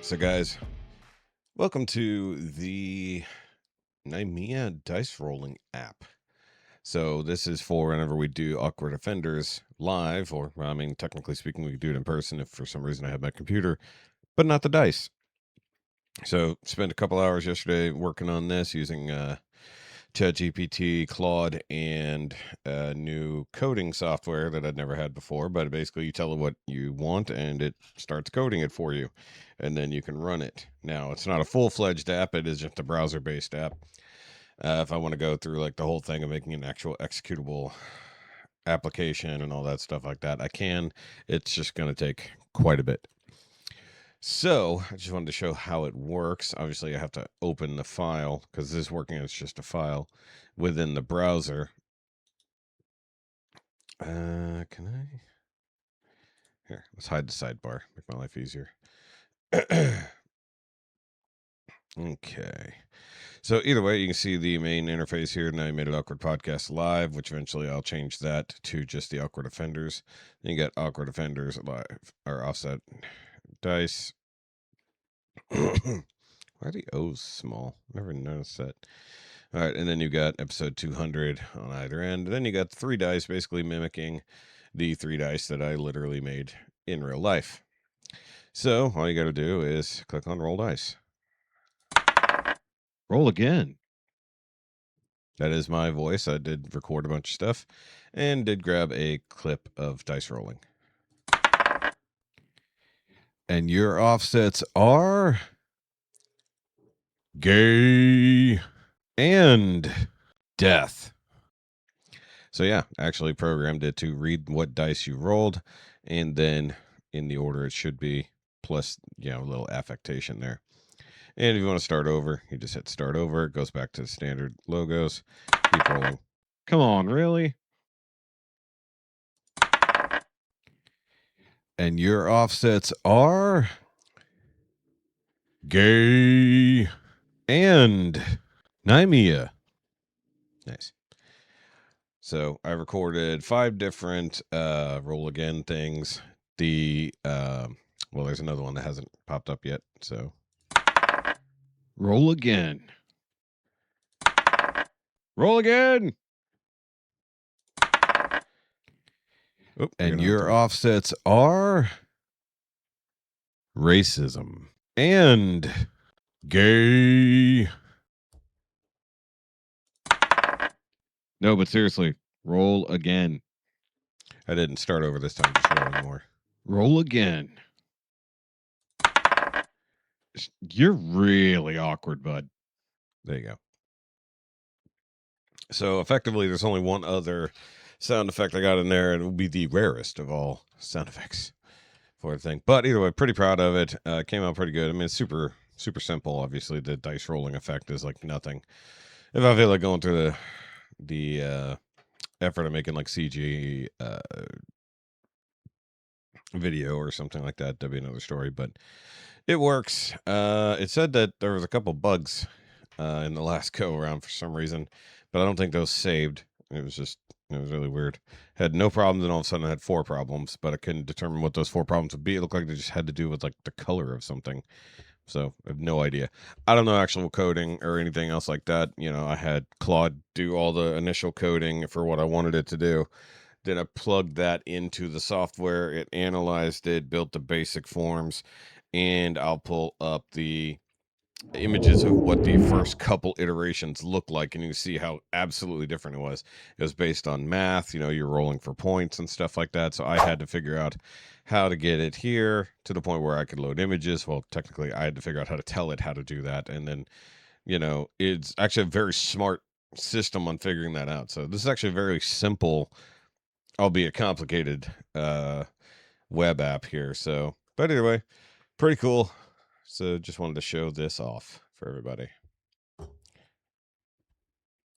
So guys, welcome to the Nymea dice rolling app. So this is for whenever we do Awkward Offenders live, or I mean, technically speaking, we could do it in person if for some reason I have my computer, but not the dice. So spent a couple hours yesterday working on this using ChatGPT, Claude, and new coding software that I'd never had before. But basically, you tell it what you want, and it starts coding it for you, and then you can run it. Now, it's not a full-fledged app; it is just a browser-based app. If I want to go through like the whole thing of making an actual executable application and all that stuff like that, I can. It's just going to take quite a bit. So I just wanted to show how it works. Obviously, I have to open the file because this is working as just a file within the browser. Can I? Here, let's hide the sidebar. Make my life easier. Okay. So either way, you can see the main interface here. Now you made it Awkward Podcast Live, which eventually I'll change that to just the Awkward Offenders. Then you got Awkward Offenders Live or Offset Dice. Why are the O's small? Never noticed that. All right, and then you got episode 200 on either end. And then you got 3 dice, basically mimicking the 3 dice that I literally made in real life. So all you got to do is click on Roll Dice. Roll again. That is my voice. I did record a bunch of stuff and did grab a clip of dice rolling. And your offsets are gay and death. So yeah, actually programmed it to read what dice you rolled, and then in the order it should be, plus, you know, a little affectation there. And if you want to start over, you just hit start over. It goes back to the standard logos. Keep rolling. Come on, really? And your offsets are gay and Nymea. Nice. So I recorded 5 different roll again things. The well, there's another one that hasn't popped up yet. So Roll again. Roll again. oh, and your offsets are racism and gay. No, but seriously, roll again. I didn't start over this time, just rolling more. Roll again. You're really awkward, bud. There you go. So effectively, there's only one other sound effect I got in there, and it will be the rarest of all sound effects for the thing. But either way, pretty proud of it. Came out pretty good. I mean, it's super simple. Obviously, the dice rolling effect is like nothing. If I feel like going through the effort of making like CG video or something like that, that'd be another story. But it works. It said that there was a couple bugs in the last go around for some reason, but I don't think those saved. It was really weird. Had no problems, and all of a sudden I had 4 problems, but I couldn't determine what those 4 problems would be. It looked like they just had to do with like the color of something. So I have no idea. I don't know actual coding or anything else like that. You know, I had Claude do all the initial coding for what I wanted it to do. Then I plugged that into the software. It analyzed it, built the basic forms, and I'll pull up the images of what the first couple iterations look like, and you see how absolutely different it was. It was based on math, you know, you're rolling for points and stuff like that. So I had to figure out how to get it here to the point where I could load images. Well, technically I had to figure out how to tell it how to do that. And then, you know, it's actually a very smart system on figuring that out. So this is actually a very simple, albeit complicated, web app here. So, but anyway, pretty cool. So just wanted to show this off for everybody.